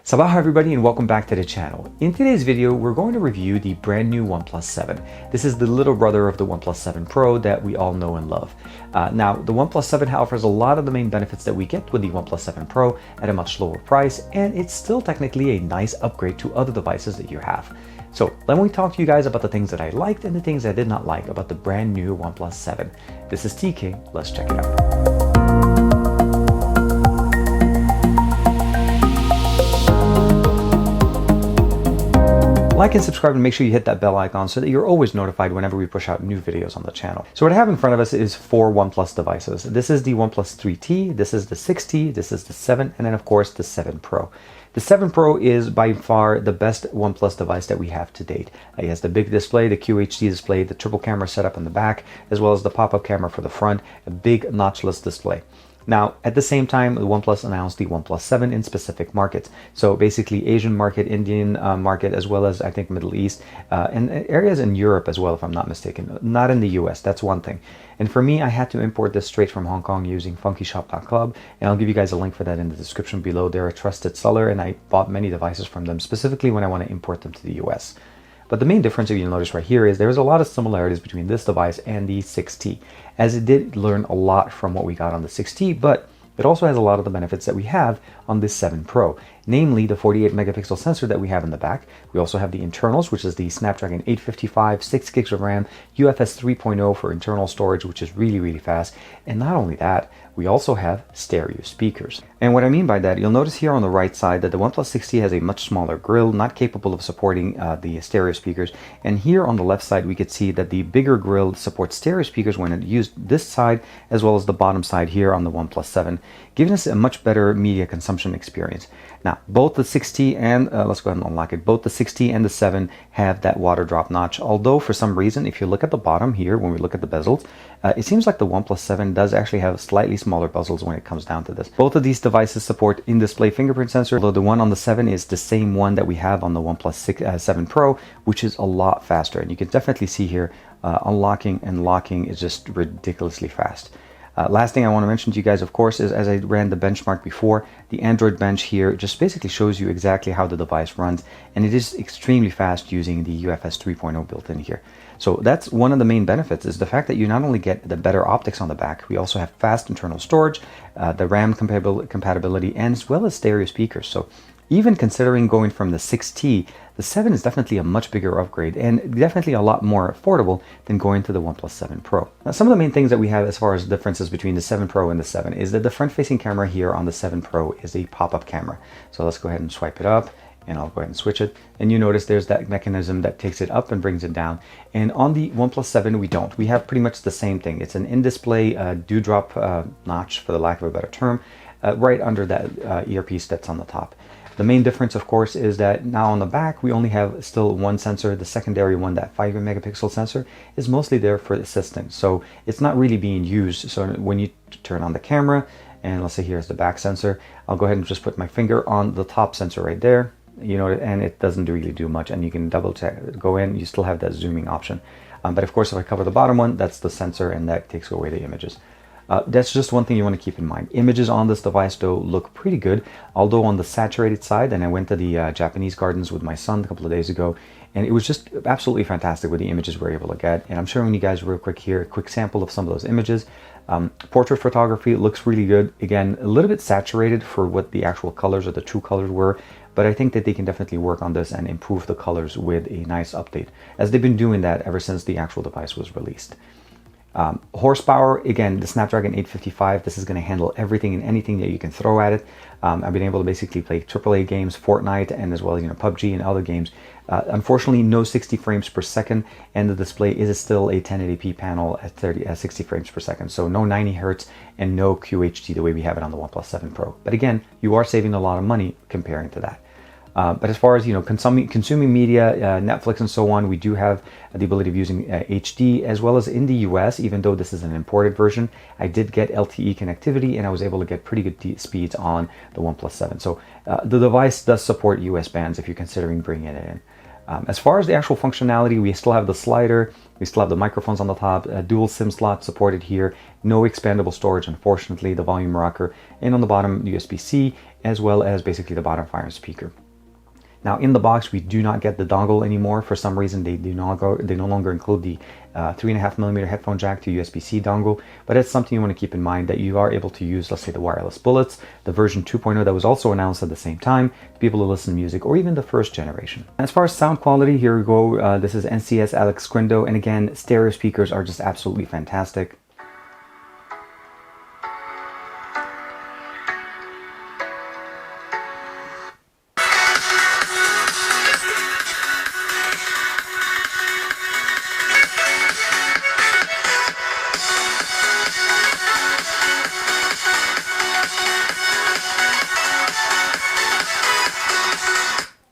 Sabah everybody and welcome back to the channel. In today's video, we're going to review the brand new OnePlus 7. This is the little brother of the OnePlus 7 Pro that we all know and love. Now, the OnePlus 7 offers a lot of the main benefits that we get with the OnePlus 7 Pro at a much lower price, and it's still technically a nice upgrade to other devices that you have. So let me talk to you guys about the things that I liked and the things I did not like about the brand new OnePlus 7. This is TK, let's check it out. Like and subscribe and make sure you hit that bell icon so that you're always notified whenever we push out new videos on the channel. So what I have in front of us is 4 OnePlus devices. This is the OnePlus 3T, this is the 6T, this is the 7, and then of course the 7 Pro. The 7 Pro is by far the best OnePlus device that we have to date. It has the big display, the QHD display, the triple camera setup in the back, as well as the pop-up camera for the front, a big notchless display. Now, at the same time, the OnePlus announced the OnePlus 7 in specific markets. So basically Asian market, Indian market, as well as I think Middle East, and areas in Europe as well, if I'm not mistaken. Not in the US, that's one thing. And for me, I had to import this straight from Hong Kong using funkyshop.club, and I'll give you guys a link for that in the description below. They're a trusted seller, and I bought many devices from them, specifically when I want to import them to the US. But the main difference, if you'll notice right here, is there's a lot of similarities between this device and the 6T, as it did learn a lot from what we got on the 6T, but it also has a lot of the benefits that we have on this 7 Pro, namely the 48 megapixel sensor that we have in the back. We also have the internals, which is the Snapdragon 855, 6 gigs of RAM, UFS 3.0 for internal storage, which is really fast. And not only that, we also have stereo speakers. And what I mean by that, you'll notice here on the right side that the OnePlus 6T has a much smaller grille, not capable of supporting the stereo speakers. And here on the left side, we could see that the bigger grille supports stereo speakers when it used this side, as well as the bottom side here on the OnePlus 7, giving us a much better media consumption experience. Now, both the 6T and, let's go ahead and unlock it, both the 6T and the 7 have that water drop notch, although for some reason, if you look at the bottom here, when we look at the bezels, it seems like the OnePlus 7 does actually have slightly smaller bezels when it comes down to this. Both of these devices support in-display fingerprint sensor, although the one on the 7 is the same one that we have on the OnePlus 7 Pro, which is a lot faster. And you can definitely see here, unlocking and locking is just ridiculously fast. Last thing I want to mention to you guys, of course, is as I ran the benchmark before, the Android bench here just basically shows you exactly how the device runs, and it is extremely fast using the UFS 3.0 built in here. So that's one of the main benefits, is the fact that you not only get the better optics on the back, we also have fast internal storage, the RAM compatibility, and as well as stereo speakers. So even considering going from the 6T, the 7 is definitely a much bigger upgrade and definitely a lot more affordable than going to the OnePlus 7 Pro. Now, some of the main things that we have as far as differences between the 7 Pro and the 7 is that the front-facing camera here on the 7 Pro is a pop-up camera. So let's go ahead and swipe it up, and I'll go ahead and switch it. And you notice there's that mechanism that takes it up and brings it down. And on the OnePlus 7, we don't. We have pretty much the same thing. It's an in-display dewdrop notch, for the lack of a better term, right under that earpiece that's on the top. The main difference, of course, is that now on the back, we only have still one sensor. The secondary one, that 5 megapixel sensor, is mostly there for assistance. So it's not really being used. So when you turn on the camera, and let's say here's the back sensor, I'll go ahead and just put my finger on the top sensor right there, you know, and it doesn't really do much. And you can double check, go in, you still have that zooming option. But of course, if I cover the bottom one, that's the sensor, and that takes away the images. That's just one thing you want to keep in mind. Images on this device, though, look pretty good, although on the saturated side, and I went to the Japanese gardens with my son a couple of days ago, and it was just absolutely fantastic with the images we're able to get. And I'm showing you guys real quick here, a quick sample of some of those images. Portrait photography looks really good. Again, a little bit saturated for what the actual colors or the true colors were, but I think that they can definitely work on this and improve the colors with a nice update, as they've been doing that ever since the actual device was released. Horsepower, again, the Snapdragon 855, this is going to handle everything and anything that you can throw at it. I've been able to basically play AAA games, Fortnite, and as well as, you know, PUBG and other games. Unfortunately, no 60 frames per second, and the display is still a 1080p panel at 60 frames per second. So no 90 hertz and no QHD the way we have it on the OnePlus 7 Pro. But again, you are saving a lot of money comparing to that. But as far as, you know, consuming media, Netflix and so on, we do have the ability of using HD, as well as in the US, even though this is an imported version, I did get LTE connectivity, and I was able to get pretty good speeds on the OnePlus 7. So the device does support US bands if you're considering bringing it in. As far as the actual functionality, we still have the slider, we still have the microphones on the top, a dual SIM slot supported here, no expandable storage, unfortunately, the volume rocker, and on the bottom, USB-C, as well as basically the bottom fire speaker. Now in the box, we do not get the dongle anymore. For some reason, they no longer include the 3.5mm headphone jack to USB-C dongle, but it's something you want to keep in mind, that you are able to use, let's say, the wireless bullets, the version 2.0 that was also announced at the same time, to be able to listen to music, or even the first generation. As far as sound quality, here we go. This is NCS Alex Squindo, and again, stereo speakers are just absolutely fantastic.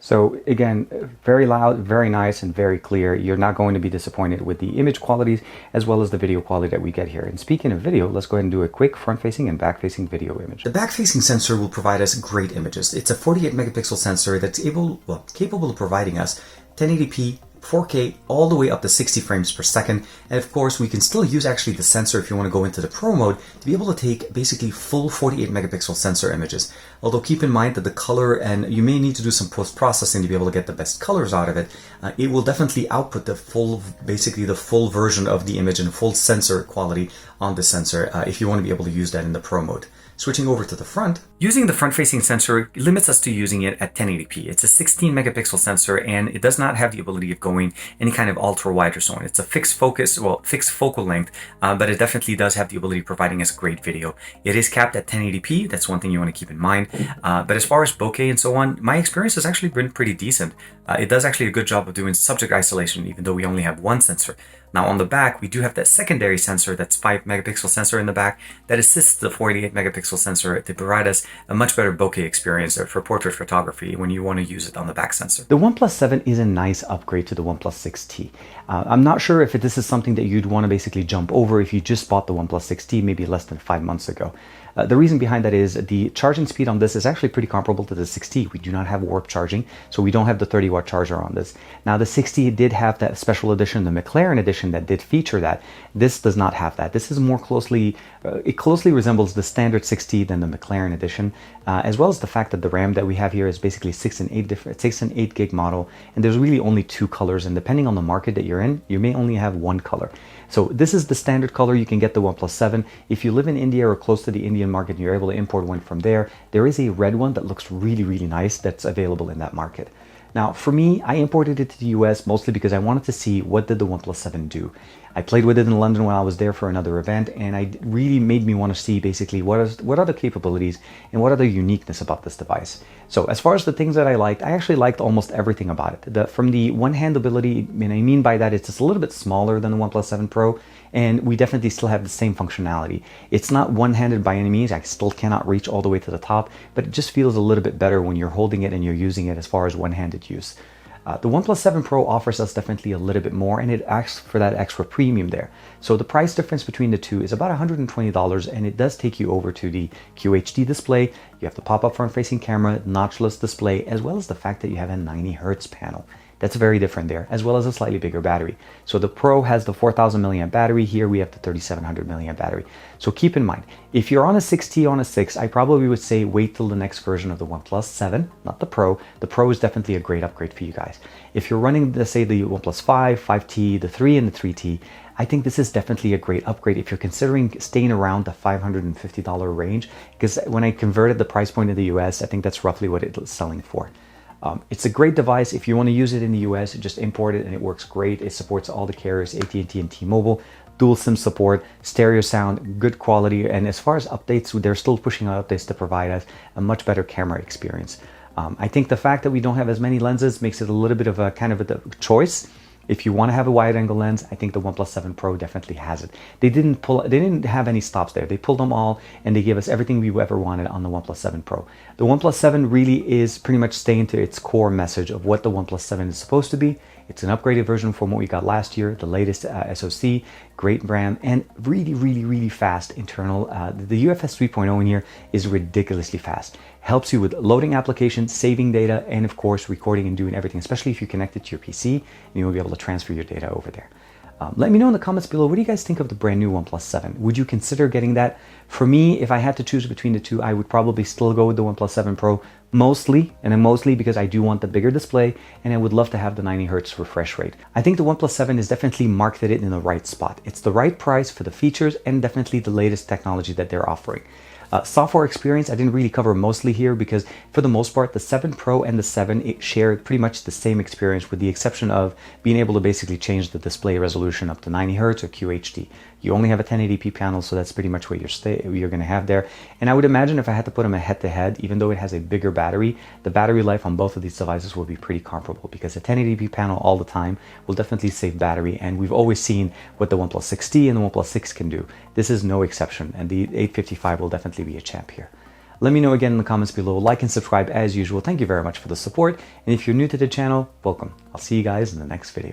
So again, very loud, very nice, and very clear. You're not going to be disappointed with the image qualities as well as the video quality that we get here. And speaking of video, let's go ahead and do a quick front-facing and back-facing video image. The back-facing sensor will provide us great images. It's a 48 megapixel sensor that's capable of providing us 1080p, 4K, all the way up to 60 frames per second. And of course, we can still use actually the sensor if you want to go into the Pro mode to be able to take basically full 48 megapixel sensor images. Although keep in mind that the color, and you may need to do some post-processing to be able to get the best colors out of it, it will definitely output the full, basically the full version of the image and full sensor quality on the sensor if you want to be able to use that in the Pro mode. Switching over to the front. Using the front-facing sensor limits us to using it at 1080p. It's a 16 megapixel sensor, and it does not have the ability of going any kind of ultra-wide or so on. It's a fixed focal length, but it definitely does have the ability of providing us great video. It is capped at 1080p. That's one thing you want to keep in mind. But as far as bokeh and so on, my experience has actually been pretty decent. It does actually a good job of doing subject isolation, even though we only have one sensor. Now on the back, we do have that secondary sensor, that's 5 megapixel sensor in the back, that assists the 48 megapixel sensor to provide us a much better bokeh experience for portrait photography when you want to use it on the back sensor. The OnePlus 7 is a nice upgrade to the OnePlus 6T. I'm not sure if this is something that you'd want to basically jump over if you just bought the OnePlus 6T maybe less than 5 months ago. The reason behind that is the charging speed on this is actually pretty comparable to the 6T. We do not have warp charging, so we don't have the 30-watt charger on this. Now the 6T did have that special edition, the McLaren edition, that did feature that. This does not have that. This is more closely, it closely resembles the standard 6T than the McLaren edition, as well as the fact that the RAM that we have here is basically 6 and 8 gig model, and there's really only 2 colors, and depending on the market that you're in, you may only have 1 color. So this is the standard color you can get the OnePlus 7. If you live in India or close to the Indian market and you're able to import one from there, there is a red one that looks really, really nice that's available in that market. Now, for me, I imported it to the US mostly because I wanted to see what did the OnePlus 7 do. I played with it in London when I was there for another event, and it really made me want to see basically what are the capabilities and what are the uniqueness about this device. So as far as the things that I liked, I actually liked almost everything about it. From the one-hand ability, and I mean by that it's just a little bit smaller than the OnePlus 7 Pro, and we definitely still have the same functionality. It's not one-handed by any means. I still cannot reach all the way to the top, but it just feels a little bit better when you're holding it and you're using it as far as one-handed use. The OnePlus 7 Pro offers us definitely a little bit more, and it asks for that extra premium there. So the price difference between the two is about $120, and it does take you over to the QHD display. You have the pop-up front-facing camera, notchless display, as well as the fact that you have a 90 Hertz panel. That's very different there, as well as a slightly bigger battery. So the Pro has the 4000 milliamp battery. Here we have the 3700 milliamp battery. So keep in mind, if you're on a 6T on a 6, I probably would say wait till the next version of the OnePlus 7, not the Pro. The Pro is definitely a great upgrade for you guys. If you're running, let's say, the OnePlus 5, 5T, the 3, and the 3T, I think this is definitely a great upgrade if you're considering staying around the $550 range, because when I converted the price point in the US, I think that's roughly what it's selling for. It's a great device. If you want to use it in the US, just import it and it works great. It supports all the carriers, AT&T and T-Mobile, dual SIM support, stereo sound, good quality, and as far as updates, they're still pushing out updates to provide us a much better camera experience. I think the fact that we don't have as many lenses makes it a little bit of a kind of a choice. If you want to have a wide angle lens, I think the OnePlus 7 Pro definitely has it. They didn't have any stops there. They pulled them all, and they gave us everything we ever wanted on the OnePlus 7 Pro. The OnePlus 7 really is pretty much staying to its core message of what the OnePlus 7 is supposed to be, It's an upgraded version from what we got last year, the latest SoC, great RAM, and really fast internal. The UFS 3.0 in here is ridiculously fast. Helps you with loading applications, saving data, and of course recording and doing everything, especially if you connect it to your PC, and you'll be able to transfer your data over there. Let me know in the comments below, what do you guys think of the brand new OnePlus 7? Would you consider getting that? For me, if I had to choose between the two, I would probably still go with the OnePlus 7 Pro, mostly because I do want the bigger display, and I would love to have the 90 Hz refresh rate. I think the OnePlus 7 is definitely marketed in the right spot. It's the right price for the features and definitely the latest technology that they're offering. Software experience, I didn't really cover mostly here because for the most part, the 7 Pro and the 7 share pretty much the same experience with the exception of being able to basically change the display resolution up to 90 Hz or QHD. You only have a 1080p panel, so that's pretty much what you're going to have there. And I would imagine if I had to put them a head-to-head, even though it has a bigger battery, the battery life on both of these devices will be pretty comparable because a 1080p panel all the time will definitely save battery, and we've always seen what the OnePlus 6T and the OnePlus 6 can do. This is no exception, and the 855 will definitely be a champ here. Let me know again in the comments below, like and subscribe as usual. Thank you very much for the support, and if you're new to the channel, welcome. I'll see you guys in the next video.